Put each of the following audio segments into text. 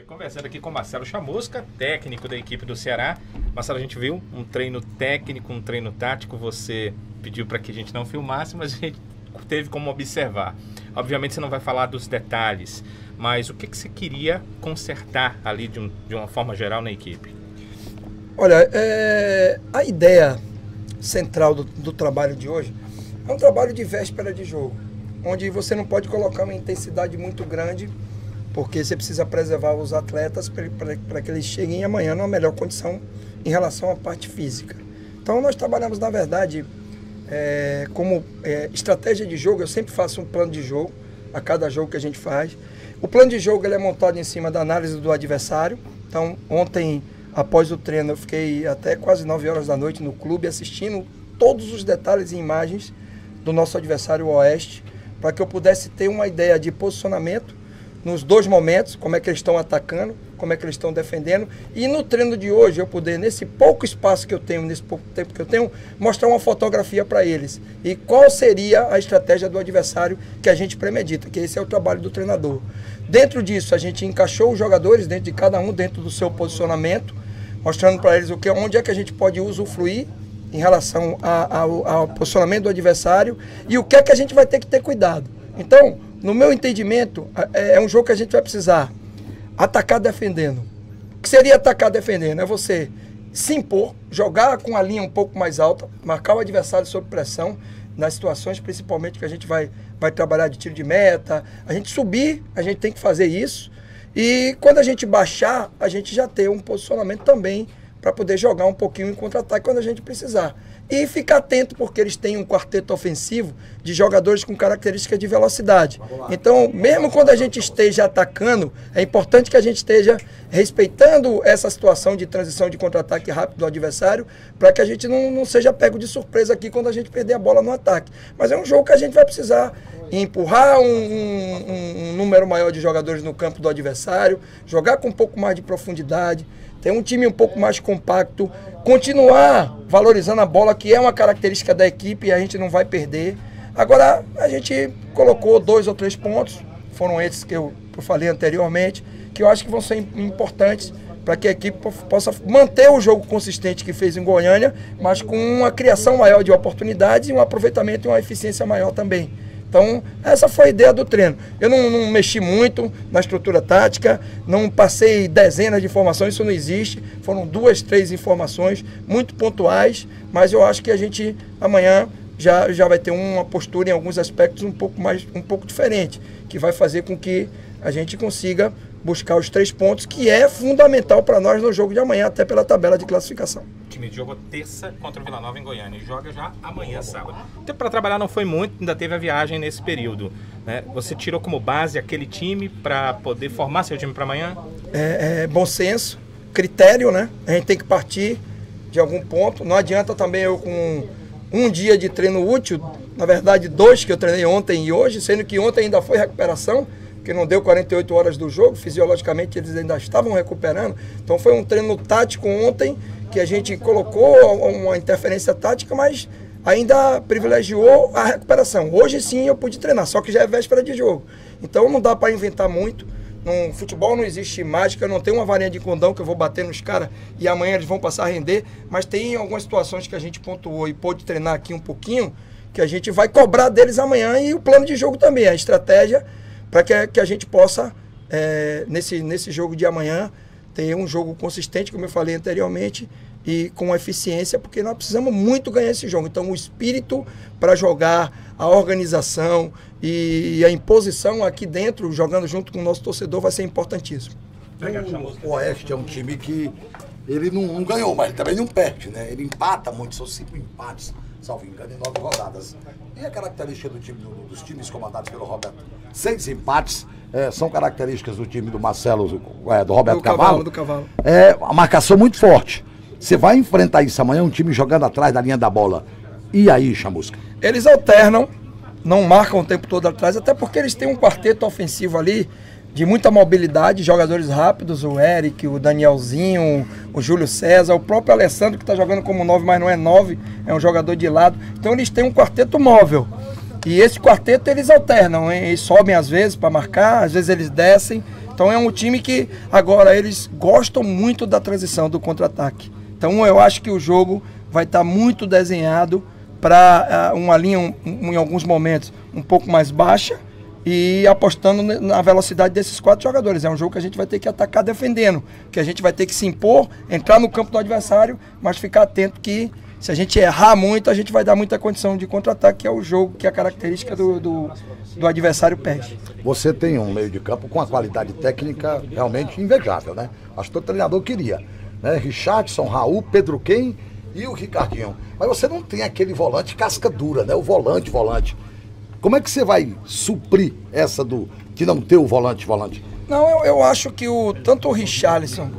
Conversando aqui com Marcelo Chamusca, técnico da equipe do Ceará. Marcelo, a gente viu um treino técnico, um treino tático. Você pediu para que a gente não filmasse, mas a gente teve como observar. Obviamente você não vai falar dos detalhes, mas o que você queria consertar ali de uma forma geral na equipe? Olha, a ideia central do trabalho de hoje é um trabalho de véspera de jogo, onde você não pode colocar uma intensidade muito grande, porque você precisa preservar os atletas para que eles cheguem amanhã numa melhor condição em relação à parte física. Então nós trabalhamos, na verdade, como estratégia de jogo. Eu sempre faço um plano de jogo a cada jogo que a gente faz. O plano de jogo ele é montado em cima da análise do adversário. Então ontem, após o treino, eu fiquei até quase 9 horas da noite no clube assistindo todos os detalhes e imagens do nosso adversário Oeste, para que eu pudesse ter uma ideia de posicionamento nos dois momentos, como é que eles estão atacando, como é que eles estão defendendo, e no treino de hoje eu poder, nesse pouco espaço que eu tenho, nesse pouco tempo que eu tenho, mostrar uma fotografia para eles. E qual seria a estratégia do adversário que a gente premedita, que esse é o trabalho do treinador. Dentro disso, a gente encaixou os jogadores, dentro de cada um, dentro do seu posicionamento, mostrando para eles onde é que a gente pode usufruir em relação ao posicionamento do adversário e o que é que a gente vai ter que ter cuidado. Então, no meu entendimento, é um jogo que a gente vai precisar atacar defendendo. O que seria atacar defendendo? É você se impor, jogar com a linha um pouco mais alta, marcar o adversário sob pressão, nas situações principalmente que a gente vai trabalhar de tiro de meta. A gente subir, a gente tem que fazer isso. E quando a gente baixar, a gente já tem um posicionamento também para poder jogar um pouquinho em contra-ataque quando a gente precisar. E ficar atento, porque eles têm um quarteto ofensivo de jogadores com características de velocidade. Então, mesmo quando a gente esteja atacando, é importante que a gente esteja respeitando essa situação de transição de contra-ataque rápido do adversário, para que a gente não seja pego de surpresa aqui quando a gente perder a bola no ataque. Mas é um jogo que a gente vai precisar empurrar um número maior de jogadores no campo do adversário, jogar com um pouco mais de profundidade, ter um time um pouco mais compacto, continuar valorizando a bola, que é uma característica da equipe e a gente não vai perder. Agora, a gente colocou 2 ou 3 pontos, foram esses que eu falei anteriormente, que eu acho que vão ser importantes para que a equipe possa manter o jogo consistente que fez em Goiânia, mas com uma criação maior de oportunidades e um aproveitamento e uma eficiência maior também. Então, essa foi a ideia do treino. Eu não mexi muito na estrutura tática, não passei dezenas de informações, isso não existe. Foram 2, 3 informações muito pontuais, mas eu acho que a gente amanhã já vai ter uma postura em alguns aspectos um pouco diferente, que vai fazer com que a gente consiga buscar os 3 pontos, que é fundamental para nós no jogo de amanhã, até pela tabela de classificação. O time jogou terça contra o Vila Nova em Goiânia e joga já amanhã, sábado. O tempo para trabalhar não foi muito, ainda teve a viagem nesse período, né? Você tirou como base aquele time para poder formar seu time para amanhã? Bom senso, critério, né? A gente tem que partir de algum ponto. Não adianta também eu com um dia de treino útil, na verdade 2 que eu treinei ontem e hoje, sendo que ontem ainda foi recuperação, que não deu 48 horas do jogo, fisiologicamente eles ainda estavam recuperando. Então foi um treino tático ontem, que a gente colocou uma interferência tática, mas ainda privilegiou a recuperação. Hoje sim eu pude treinar, só que já é véspera de jogo. Então não dá para inventar muito. No futebol não existe mágica, não tem uma varinha de condão que eu vou bater nos caras e amanhã eles vão passar a render, mas tem algumas situações que a gente pontuou e pôde treinar aqui um pouquinho, que a gente vai cobrar deles amanhã, e o plano de jogo também, a estratégia, para que a gente possa, nesse jogo de amanhã, ter um jogo consistente, como eu falei anteriormente, e com eficiência, porque nós precisamos muito ganhar esse jogo. Então, o espírito para jogar, a organização e a imposição aqui dentro, jogando junto com o nosso torcedor, vai ser importantíssimo. O Oeste é um time que ele não ganhou, mas ele também não perde, né? Ele empata muito, são 5 empates, salvo engano, em 9 rodadas. E a característica dos times comandados pelo Roberto, 6 empates, são características do time do Marcelo, do Roberto Cavalo. Do Cavalo. É a marcação muito forte. Você vai enfrentar isso amanhã, um time jogando atrás da linha da bola. E aí, Chamusca? Eles alternam, não marcam o tempo todo atrás, até porque eles têm um quarteto ofensivo ali de muita mobilidade, jogadores rápidos, o Eric, o Danielzinho, o Júlio César, o próprio Alessandro, que está jogando como 9, mas não é 9, é um jogador de lado. Então eles têm um quarteto móvel. E esse quarteto eles alternam, hein? Eles sobem às vezes para marcar, às vezes eles descem. Então é um time que agora eles gostam muito da transição, do contra-ataque. Então eu acho que o jogo vai estar muito desenhado para uma linha em alguns momentos um pouco mais baixa e apostando na velocidade desses 4 jogadores. É um jogo que a gente vai ter que atacar defendendo, que a gente vai ter que se impor, entrar no campo do adversário, mas ficar atento que se a gente errar muito, a gente vai dar muita condição de contra-ataque, que é o jogo, que é a característica do adversário perde. Você tem um meio de campo com uma qualidade técnica realmente invejável, né? Acho que o treinador queria, né? Richardson, Raul, Pedro Quem e o Ricardinho. Mas você não tem aquele volante casca dura, né? O volante. Como é que você vai suprir essa de não ter o volante? Não, eu acho que tanto o Richardson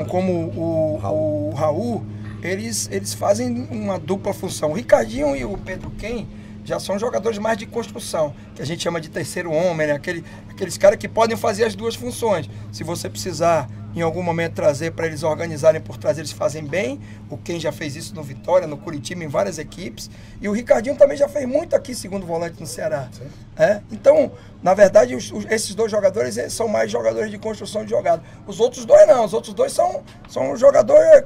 como o Raul, eles fazem uma dupla função. O Ricardinho e o Pedro Quem já são jogadores mais de construção, que a gente chama de terceiro homem, né? Aqueles caras que podem fazer as duas funções. Se você precisar, em algum momento, trazer para eles organizarem por trás, eles fazem bem. O Quem já fez isso no Vitória, no Curitiba, em várias equipes. E o Ricardinho também já fez muito aqui, segundo volante no Ceará. Então, na verdade, esses 2 jogadores são mais jogadores de construção de jogada. Os outros 2 não. Os outros 2 são jogadores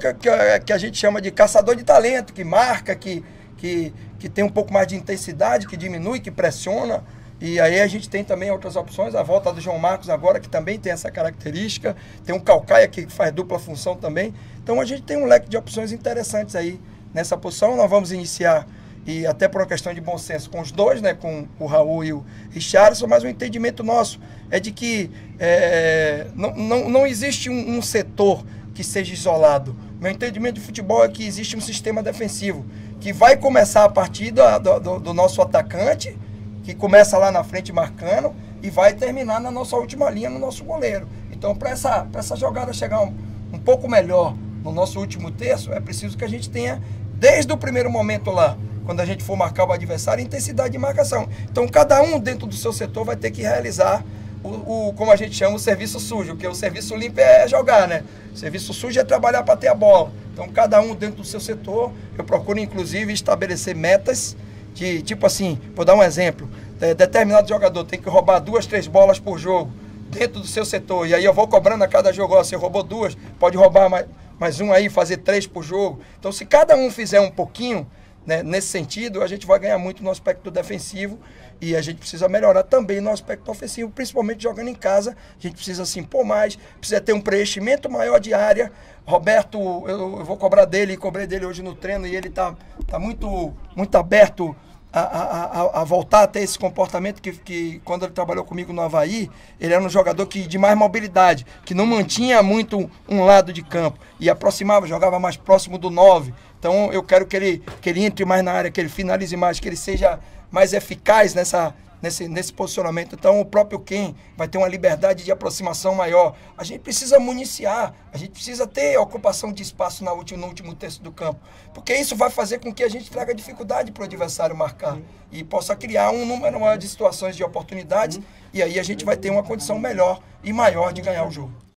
que a gente chama de caçador de talento, que marca, que tem um pouco mais de intensidade, que diminui, que pressiona. E aí a gente tem também outras opções, a volta do João Marcos agora, que também tem essa característica. Tem um Calcaia que faz dupla função também. Então a gente tem um leque de opções interessantes aí nessa posição. Nós vamos iniciar, e até por uma questão de bom senso, com os 2, né, com o Raul e o Richardson, mas o entendimento nosso é de que não existe um setor que seja isolado. Meu entendimento de futebol é que existe um sistema defensivo que vai começar a partir do nosso atacante, que começa lá na frente marcando, e vai terminar na nossa última linha, no nosso goleiro. Então, para essa jogada chegar um pouco melhor no nosso último terço, é preciso que a gente tenha, desde o primeiro momento lá, quando a gente for marcar o adversário, intensidade de marcação. Então, cada um dentro do seu setor vai ter que realizar como a gente chama, o serviço sujo, porque o serviço limpo é jogar, né? O serviço sujo é trabalhar para ter a bola. Então, cada um dentro do seu setor, eu procuro, inclusive, estabelecer metas de, tipo assim, vou dar um exemplo, determinado jogador tem que roubar 2, 3 bolas por jogo dentro do seu setor, e aí eu vou cobrando a cada jogo, ó, você roubou 2, pode roubar mais um aí, fazer 3 por jogo. Então, se cada um fizer um pouquinho, né, nesse sentido, a gente vai ganhar muito no aspecto defensivo, e a gente precisa melhorar também no aspecto ofensivo, principalmente jogando em casa. A gente precisa se impor mais, precisa ter um preenchimento maior de área. Roberto, eu vou cobrar dele, cobrei dele hoje no treino, e ele tá muito aberto a voltar a ter esse comportamento que quando ele trabalhou comigo no Avaí, ele era um jogador de mais mobilidade, que não mantinha muito um lado de campo, e aproximava, jogava mais próximo do 9. Então eu quero que ele entre mais na área, que ele finalize mais, que ele seja mais eficaz nesse posicionamento. Então o próprio Quem vai ter uma liberdade de aproximação maior. A gente precisa municiar, a gente precisa ter ocupação de espaço no último terço do campo, porque isso vai fazer com que a gente traga dificuldade para o adversário marcar e possa criar um número maior de situações de oportunidades, e aí a gente vai ter uma condição melhor e maior de ganhar o jogo.